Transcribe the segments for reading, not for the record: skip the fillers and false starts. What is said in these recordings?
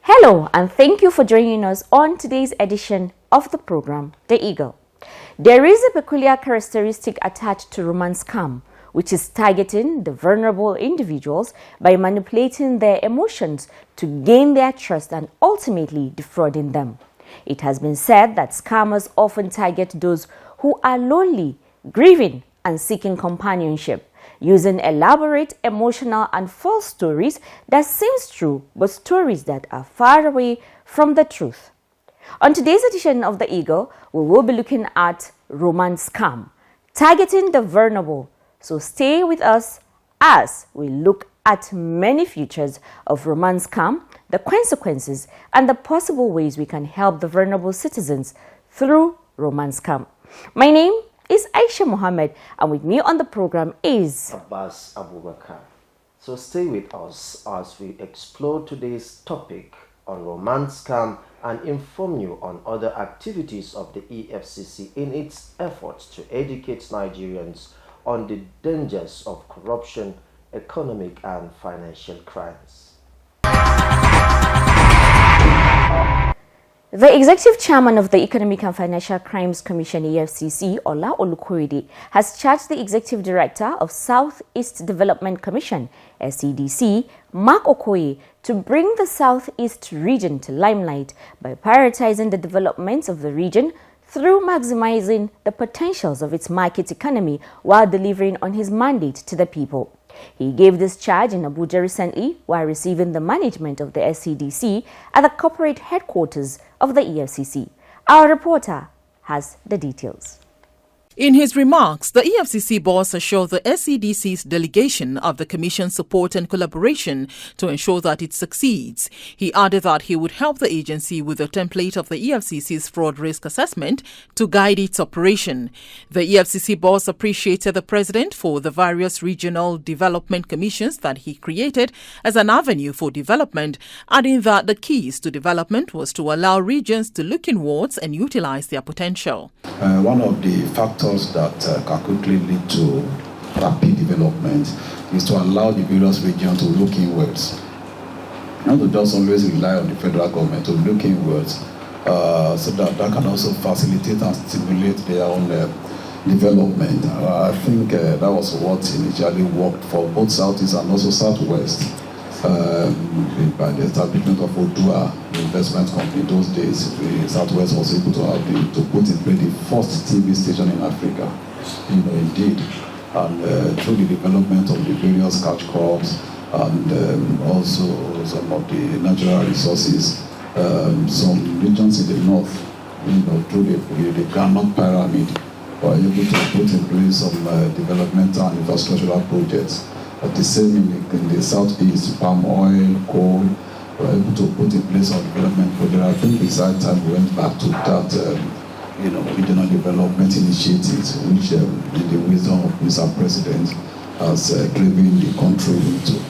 Hello, and thank you for joining us on today's edition of the program, The Eagle. There is a peculiar characteristic attached to romance scam, which is targeting the vulnerable individuals by manipulating their emotions to gain their trust and ultimately defrauding them. It has been said that scammers often target those who are lonely, grieving, and seeking companionship, using elaborate, emotional, and false stories that seems true, but stories that are far away from the truth. On today's edition of The Eagle, we will be looking at romance scam, targeting the vulnerable. So stay with us as we look at many features of romance scam, the consequences, and the possible ways we can help the vulnerable citizens through romance scam. My name is Aisha Mohammed, and with me on the program is Abbas Abubakar. So stay with us as we explore today's topic on romance scam and inform you on other activities of the EFCC in its efforts to educate Nigerians on the dangers of corruption, economic and financial crimes. The Executive Chairman of the Economic and Financial Crimes Commission, EFCC, Ola Olukoyede, has charged the Executive Director of Southeast Development Commission, SEDC, Mark Okoye, to bring the Southeast region to limelight by prioritizing the development of the region through maximizing the potentials of its market economy while delivering on his mandate to the people. He gave this charge in Abuja recently while receiving the management of the SCDC at the corporate headquarters of the EFCC. Our reporter has the details. In his remarks, the EFCC boss assured the SCDC's delegation of the Commission's support and collaboration to ensure that it succeeds. He added that he would help the agency with a template of the EFCC's fraud risk assessment to guide its operation. The EFCC boss appreciated the president for the various regional development commissions that he created as an avenue for development, adding that the keys to development was to allow regions to look inwards and utilize their potential. One of the factors that can quickly lead to rapid development is to allow the various regions to look inwards. Not to just always rely on the federal government, to look inwards so that can also facilitate and stimulate their own development. I think that was what initially worked for both Southeast and also Southwest. By the establishment of Odua, the investment company, those days, the Southwest was able to put in place the first TV station in Africa, indeed, and through the development of the various catch crops and also some of the natural resources, some regions in the north, through the Garment Pyramid, were able to put in place some developmental and infrastructural projects. The same in the southeast, palm oil, coal, were able to put in place our development project. I think beside time we went back to that, regional development initiatives, which in the wisdom of Mr. President has driven the country into.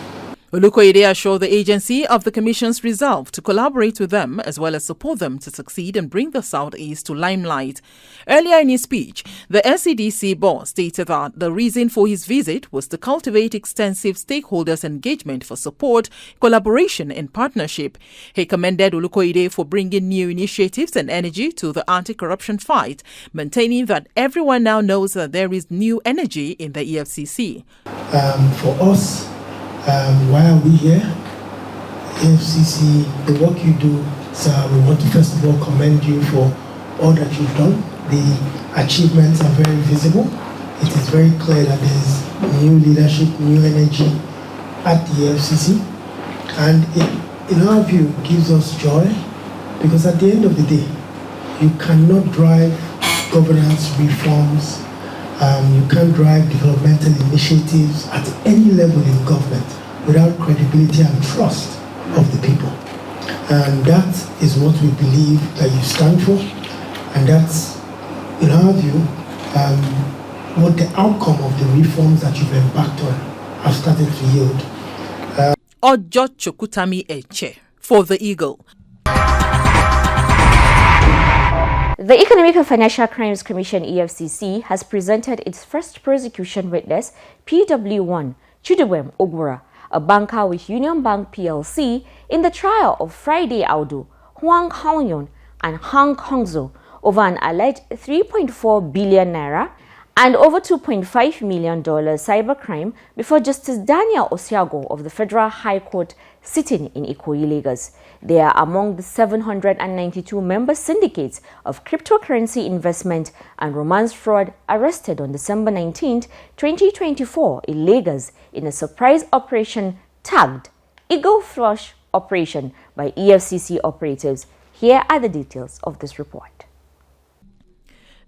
Olukoyede assured the agency of the Commission's resolve to collaborate with them as well as support them to succeed and bring the Southeast to limelight. Earlier in his speech, the SCDC boss stated that the reason for his visit was to cultivate extensive stakeholders' engagement for support, collaboration and partnership. He commended Olukoyede for bringing new initiatives and energy to the anti-corruption fight, maintaining that everyone now knows that there is new energy in the EFCC. For us, why are we here? EFCC, the work you do, sir, we want to first of all commend you for all that you've done. The achievements are very visible. It is very clear that there's new leadership, new energy at the EFCC. And it, in our view, gives us joy because at the end of the day, you cannot drive governance reforms. You can't drive developmental initiatives at any level in government without credibility and trust of the people. And that is what we believe that you stand for. And that's, in our view, what the outcome of the reforms that you've embarked on have started to yield. Ojo Chokutami Eche for The Eagle. The Economic and Financial Crimes Commission EFCC has presented its first prosecution witness, PW1 Chidubem Ogbura, a banker with Union Bank PLC, in the trial of Friday Audu, Huang Haoyun, and Hang Hongzo over an alleged 3.4 billion naira and over $2.5 million cybercrime before Justice Daniel Osiago of the Federal High Court sitting in Ikoyi, Lagos. They are among the 792 member syndicates of cryptocurrency investment and romance fraud arrested on December 19, 2024 in Lagos in a surprise operation tagged Eagle Flush Operation by EFCC operatives. Here are the details of this report.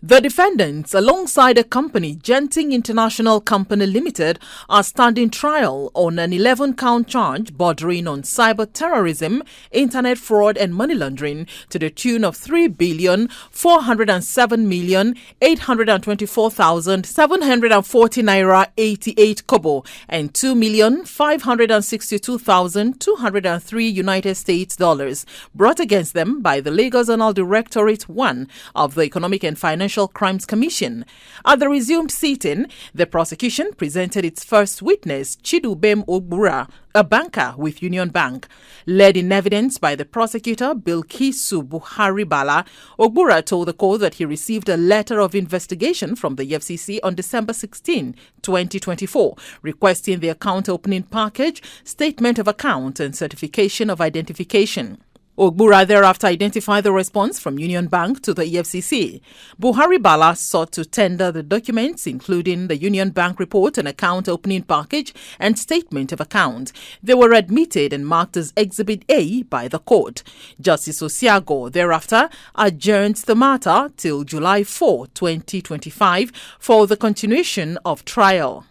The defendants, alongside a company, Genting International Company Limited, are standing trial on an 11-count charge bordering on cyber terrorism, internet fraud and money laundering to the tune of 3,407,824,740 naira 88 kobo and 2,562,203 United States dollars, brought against them by the Lagos Zonal Directorate 1 of the Economic and Financial Crimes Commission. At the resumed sitting, the prosecution presented its first witness, Chidubem Ogbura, a banker with Union Bank. Led in evidence by the prosecutor, Bilkisu Buhari Bala, Ogbura told the court that he received a letter of investigation from the EFCC on December 16, 2024, requesting the account opening package, statement of account and certification of identification. Ogbura thereafter identified the response from Union Bank to the EFCC. Buhari Bala sought to tender the documents, including the Union Bank report and account opening package and statement of account. They were admitted and marked as Exhibit A by the court. Justice Osiago thereafter adjourned the matter till July 4, 2025 for the continuation of trial.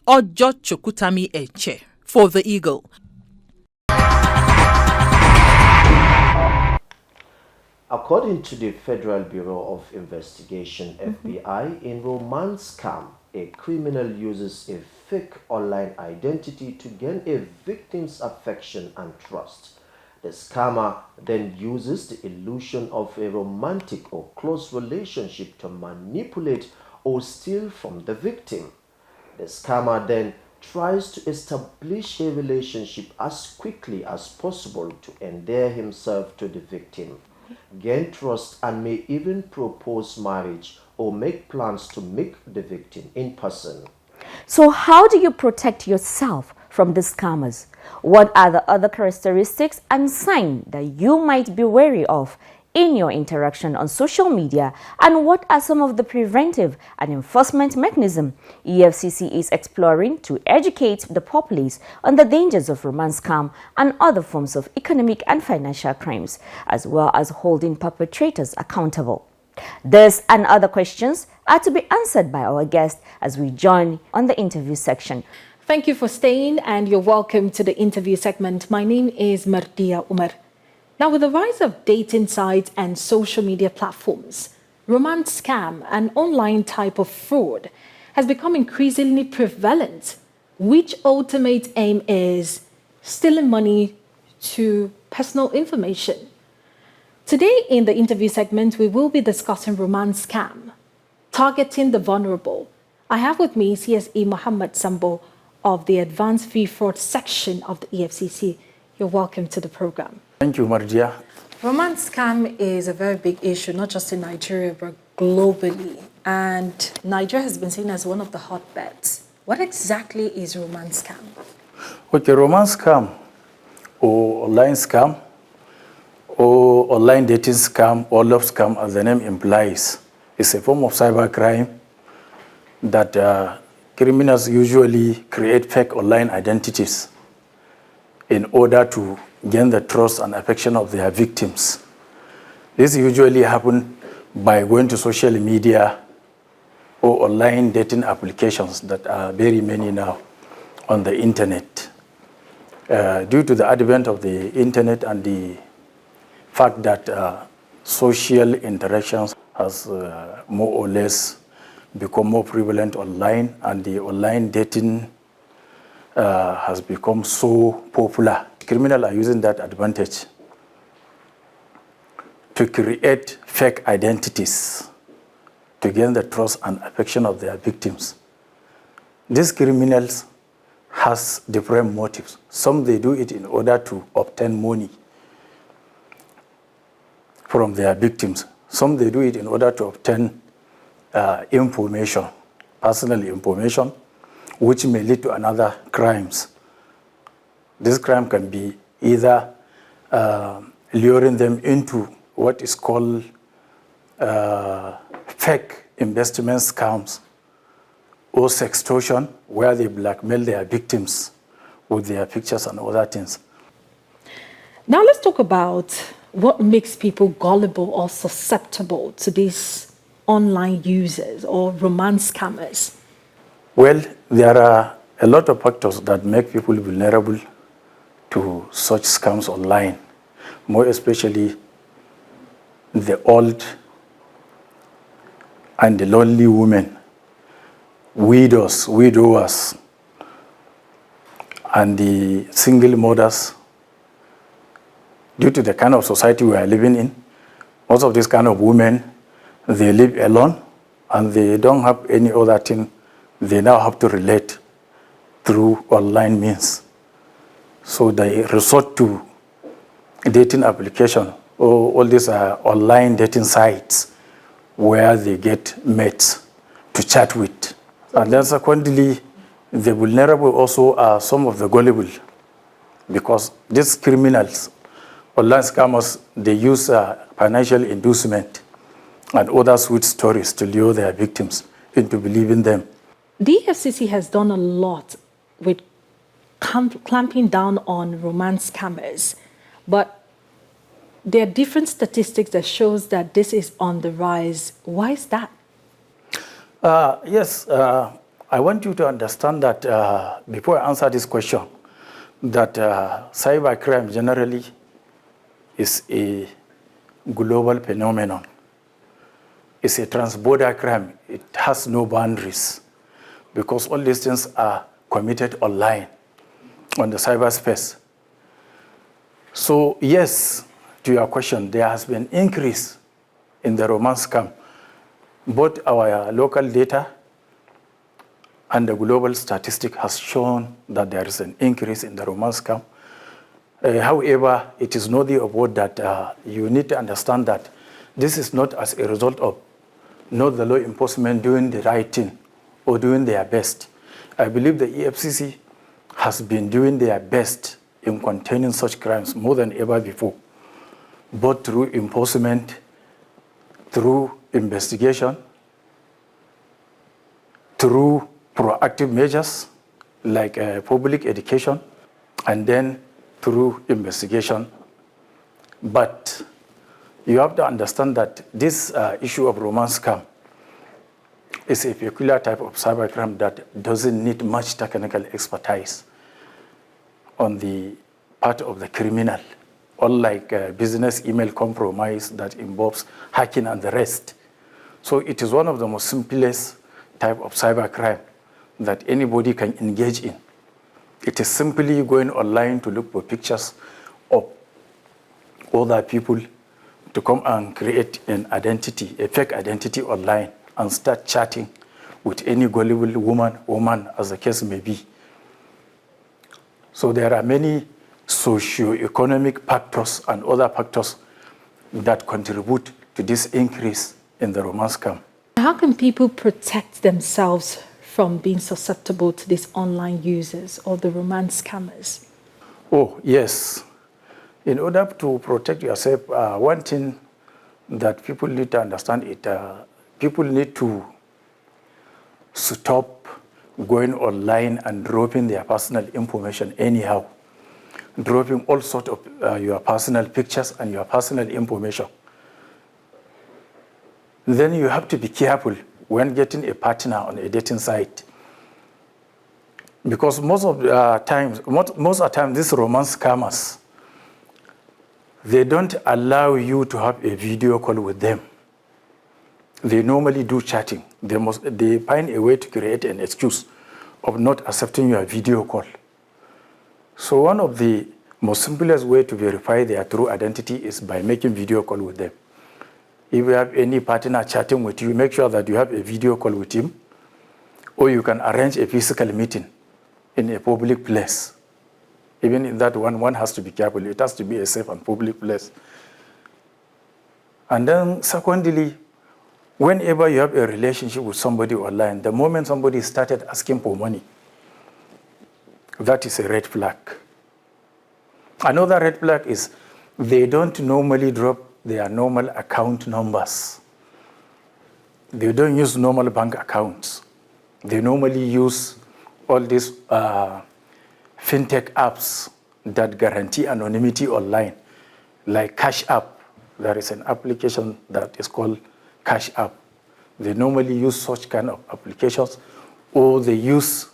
Ojo Chokutami Eche for the Eagle. According to the Federal Bureau of Investigation, FBI, in romance scam, a criminal uses a fake online identity to gain a victim's affection and trust. The scammer then uses the illusion of a romantic or close relationship to manipulate or steal from the victim. The scammer then tries to establish a relationship as quickly as possible to endear himself to the victim, gain trust, and may even propose marriage or make plans to meet the victim in person. So how do you protect yourself from the scammers? What are the other characteristics and signs that you might be wary of in your interaction on social media, and what are some of the preventive and enforcement mechanisms EFCC is exploring to educate the populace on the dangers of romance scam and other forms of economic and financial crimes, as well as holding perpetrators accountable? This and other questions are to be answered by our guest as we join on the interview section. Thank you for staying, and you're welcome to the interview segment. My name is Mardia Umar. Now, with the rise of dating sites and social media platforms, romance scam and online type of fraud has become increasingly prevalent, which ultimate aim is stealing money to personal information. Today in the interview segment, we will be discussing romance scam, targeting the vulnerable. I have with me CSE Muhammad Sambo of the Advanced Fee Fraud section of the EFCC. You're welcome to the program. Thank you, Mardia. Romance scam is a very big issue, not just in Nigeria, but globally. And Nigeria has been seen as one of the hotbeds. What exactly is romance scam? Okay, romance scam or online scam or online dating scam or love scam, as the name implies, is a form of cybercrime that criminals usually create fake online identities in order to gain the trust and affection of their victims. This usually happens by going to social media or online dating applications that are very many now on the internet. Due to the advent of the internet and the fact that social interactions has more or less become more prevalent online, and the online dating has become so popular, criminals are using that advantage to create fake identities to gain the trust and affection of their victims. These criminals has different motives. Some they do it in order to obtain money from their victims. Some they do it in order to obtain information, personal information, which may lead to another crimes. This crime can be either luring them into what is called fake investment scams or sextortion, where they blackmail their victims with their pictures and other things. Now let's talk about what makes people gullible or susceptible to these online users or romance scammers. Well, there are a lot of factors that make people vulnerable to such scams online, more especially the old and the lonely women, widowers, and the single mothers. Due to the kind of society we are living in, most of these kind of women, they live alone and they don't have any other thing. They now have to relate through online means. So they resort to dating application or all these online dating sites where they get mates to chat with. And then secondly, the vulnerable also are some of the gullible, because these criminals, online scammers, they use financial inducement and other sweet stories to lure their victims into believing them. The EFCC has done a lot with clamping down on romance scammers, but there are different statistics that shows that this is on the rise. Why is that? Yes, I want you to understand that before I answer this question, that cybercrime generally is a global phenomenon. It's a transborder crime. It has no boundaries because all these things are committed online on the cyberspace. So yes, to your question, there has been increase in the romance scam. Both our local data and the global statistic has shown that there is an increase in the romance scam. However, it is noteworthy about that you need to understand that this is not as a result of not the law enforcement doing the right thing or doing their best. I believe the EFCC has been doing their best in containing such crimes more than ever before, both through enforcement, through investigation, through proactive measures like public education, and then through investigation. But you have to understand that this issue of romance scam is a peculiar type of cybercrime that doesn't need much technical expertise on the part of the criminal, unlike business email compromise that involves hacking and the rest. So it is one of the most simplest type of cybercrime that anybody can engage in. It is simply going online to look for pictures of other people to come and create an identity, a fake identity online, and start chatting with any gullible woman, as the case may be. So there are many socio-economic factors and other factors that contribute to this increase in the romance scam. How can people protect themselves from being susceptible to these online users or the romance scammers? Oh, yes. In order to protect yourself, one thing that people need to understand is people need to stop going online and dropping their personal information anyhow, dropping all sorts of your personal pictures and your personal information. Then you have to be careful when getting a partner on a dating site, because most of the time, these romance scammers, they don't allow you to have a video call with them. They normally do chatting. They find a way to create an excuse of not accepting your video call. So one of the most simplest way to verify their true identity is by making video call with them. If you have any partner chatting with you, make sure that you have a video call with him, or you can arrange a physical meeting in a public place. Even in that one has to be careful. It has to be a safe and public place. And then secondly, whenever you have a relationship with somebody online, the moment somebody started asking for money, that is a red flag. Another red flag is they don't normally drop their normal account numbers. They don't use normal bank accounts. They normally use all these fintech apps that guarantee anonymity online, like Cash App. There is an application that is called Cash App. They normally use such kind of applications, or they use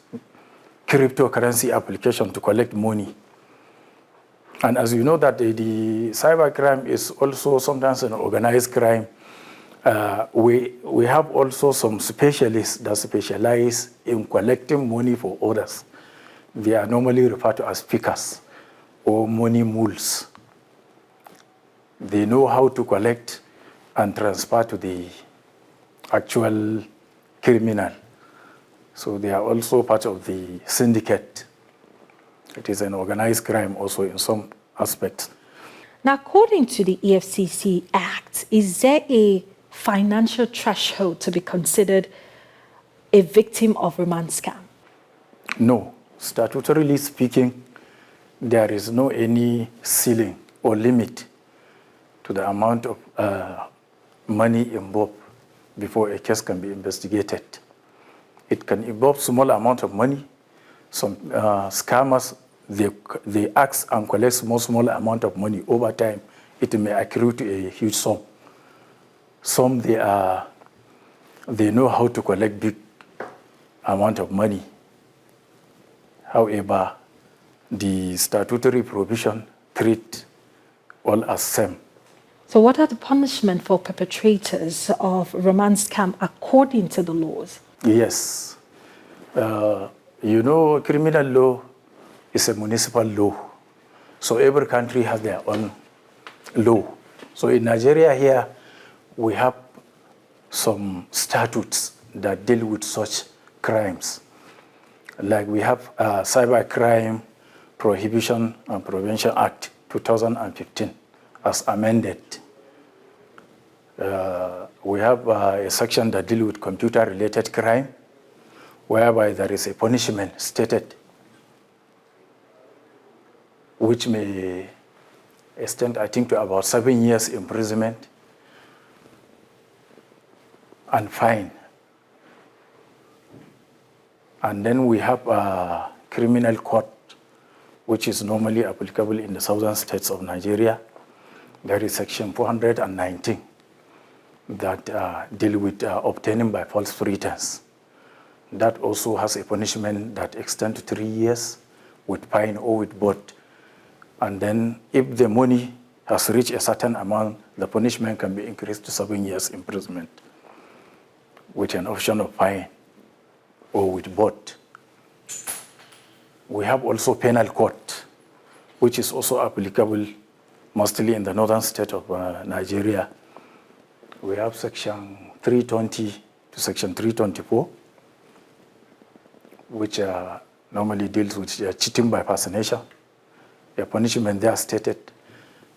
cryptocurrency application to collect money. And as you know that the cybercrime is also sometimes an organized crime, we have also some specialists that specialize in collecting money for others. They are normally referred to as pickers or money mules. They know how to collect and transfer to the actual criminal. So they are also part of the syndicate. It is an organized crime also in some aspects. Now, according to the EFCC Act, is there a financial threshold to be considered a victim of romance scam? No. Statutorily speaking, there is no any ceiling or limit to the amount of money involved before a case can be investigated. It can involve small amount of money. Some scammers, they ask and collect small amount of money. Over time, it may accrue to a huge sum. Some, they know how to collect big amount of money. However, the statutory provision treat all as same. So what are the punishment for perpetrators of romance scam according to the laws? Yes. You know, criminal law is a municipal law. So every country has their own law. So in Nigeria here, we have some statutes that deal with such crimes. Like we have Cybercrime Prohibition and Prevention Act 2015 as amended. We have a section that deals with computer-related crime, whereby there is a punishment stated, which may extend, I think, to about 7 years imprisonment and fine. And then we have a criminal court, which is normally applicable in the southern states of Nigeria. There is section 419 that deal with obtaining by false pretense. That also has a punishment that extends to 3 years with fine or with both. And then if the money has reached a certain amount, the punishment can be increased to 7 years imprisonment with an option of fine or with both. We have also penal court, which is also applicable mostly in the northern state of Nigeria. We have section 320 to section 324, which normally deals with cheating by personation. The punishment there stated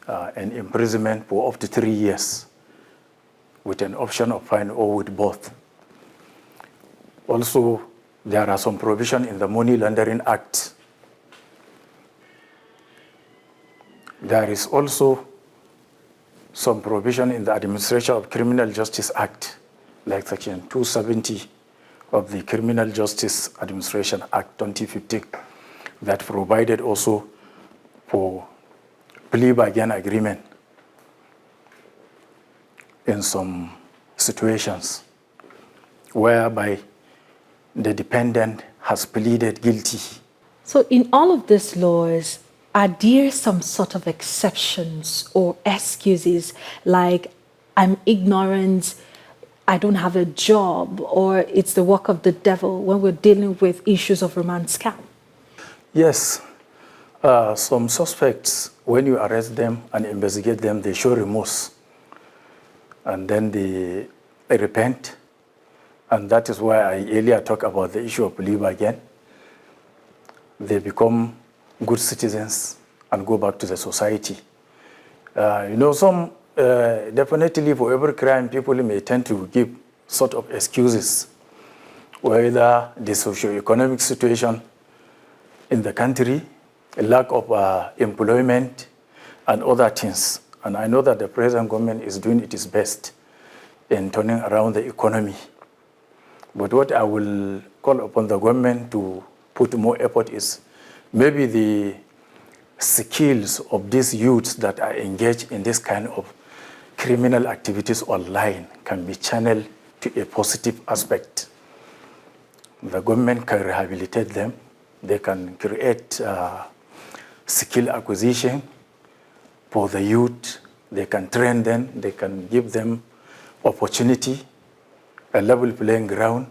an imprisonment for up to 3 years with an option of fine or with both. Also, there are some provisions in the Money Laundering Act. There is also some provision in the Administration of Criminal Justice Act, like Section 270 of the Criminal Justice Administration Act 2015, that provided also for plea bargain agreement in some situations whereby the defendant has pleaded guilty. So in all of these laws, are there some sort of exceptions or excuses, like I'm ignorant, I don't have a job, or it's the work of the devil when we're dealing with issues of romance scam? Yes. Some suspects, when you arrest them and investigate them, they show remorse. and then they repent. And that is why I earlier talked about the issue of belief again. They become good citizens and go back to the society. Definitely for every crime, people may tend to give sort of excuses, whether the socio-economic situation in the country, a lack of employment, and other things. And I know that the present government is doing its best in turning around the economy. But what I will call upon the government to put more effort is maybe the skills of these youths that are engaged in this kind of criminal activities online can be channeled to a positive aspect. The government can rehabilitate them. They can create skill acquisition for the youth. They can train them. They can give them opportunity, a level playing ground.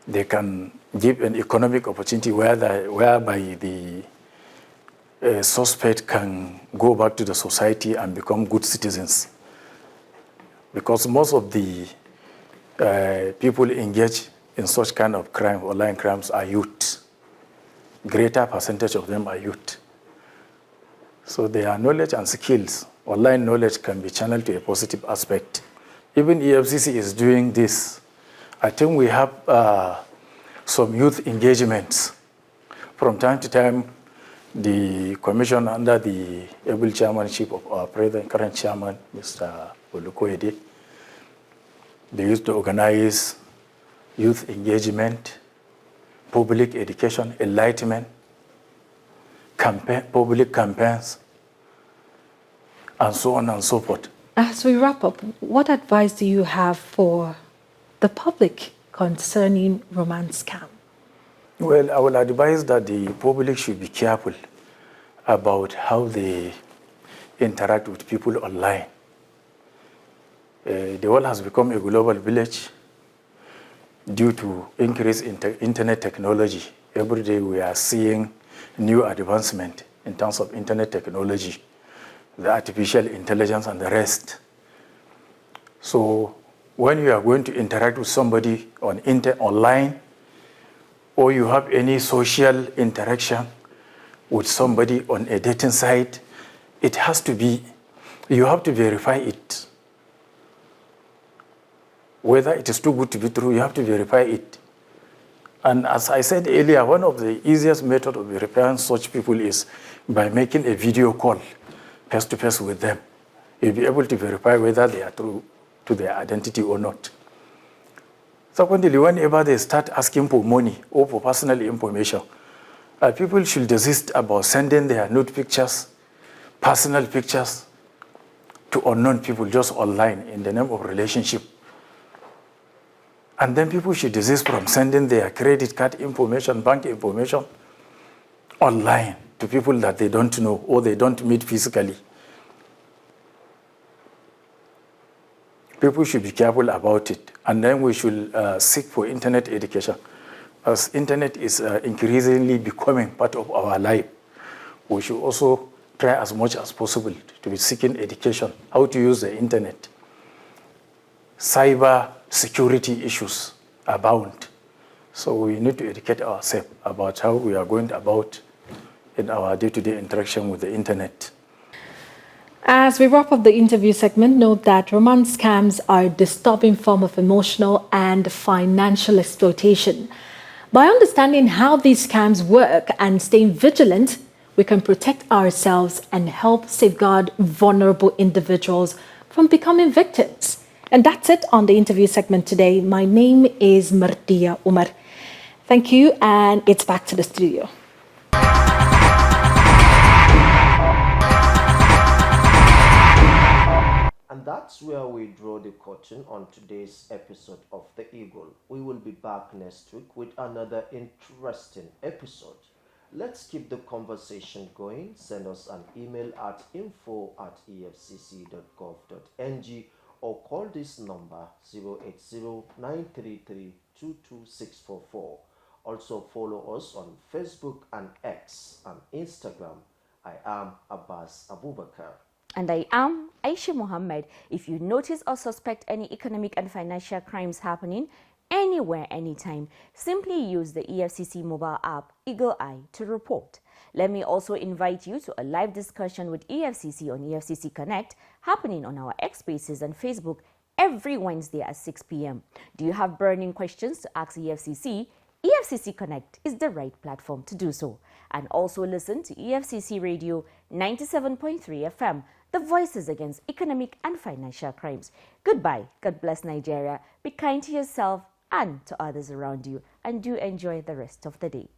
They can give an economic opportunity whereby the suspect can go back to the society and become good citizens. Because most of the people engaged in such kind of crime, online crimes, are youth. Greater percentage of them are youth. So their knowledge and skills, online knowledge, can be channeled to a positive aspect. Even EFCC is doing this. I think we have some youth engagements. From time to time, the commission under the able chairmanship of our current chairman, Mr. Olukoyede, they used to organize youth engagement, public education, enlightenment, public campaigns, and so on and so forth. As we wrap up, what advice do you have for the public concerning romance scam? Well, I will advise that the public should be careful about how they interact with people online. The world has become a global village due to increase in internet technology. Every day we are seeing new advancement in terms of internet technology, the artificial intelligence and the rest. So when you are going to interact with somebody online, or you have any social interaction with somebody on a dating site, you have to verify it. Whether it is too good to be true, you have to verify it. And as I said earlier, one of the easiest methods of verifying such people is by making a video call face-to-face with them. You'll be able to verify whether they are true to their identity or not. Secondly, whenever they start asking for money or for personal information, people should desist about sending their nude pictures, personal pictures, to unknown people just online in the name of relationship. And then people should desist from sending their credit card information, bank information online to people that they don't know or they don't meet physically. People should be careful about it. And then we should seek for internet education. As internet is increasingly becoming part of our life, we should also try as much as possible to be seeking education, how to use the internet. Cyber security issues abound. So we need to educate ourselves about how we are going about in our day-to-day interaction with the internet. As we wrap up the interview segment, note that romance scams are a disturbing form of emotional and financial exploitation. By understanding how these scams work and staying vigilant, we can protect ourselves and help safeguard vulnerable individuals from becoming victims. And that's it on the interview segment today. My name is Mardia Umar. Thank you, and it's back to the studio. And that's where we draw the curtain on today's episode of The Eagle. We will be back next week with another interesting episode. Let's keep the conversation going. Send us an email at info@efcc.gov.ng or call this number 080-933-22644. Also follow us on Facebook and X and Instagram. I am Abbas Abubakar. And I am Aisha Mohammed. If you notice or suspect any economic and financial crimes happening anywhere, anytime, simply use the EFCC mobile app Eagle Eye to report. Let me also invite you to a live discussion with EFCC on EFCC Connect happening on our X Spaces and Facebook every Wednesday at 6 p.m. Do you have burning questions to ask EFCC? EFCC Connect is the right platform to do so. And also listen to EFCC Radio 97.3 FM, the voices against economic and financial crimes. Goodbye. God bless Nigeria. Be kind to yourself and to others around you. And do enjoy the rest of the day.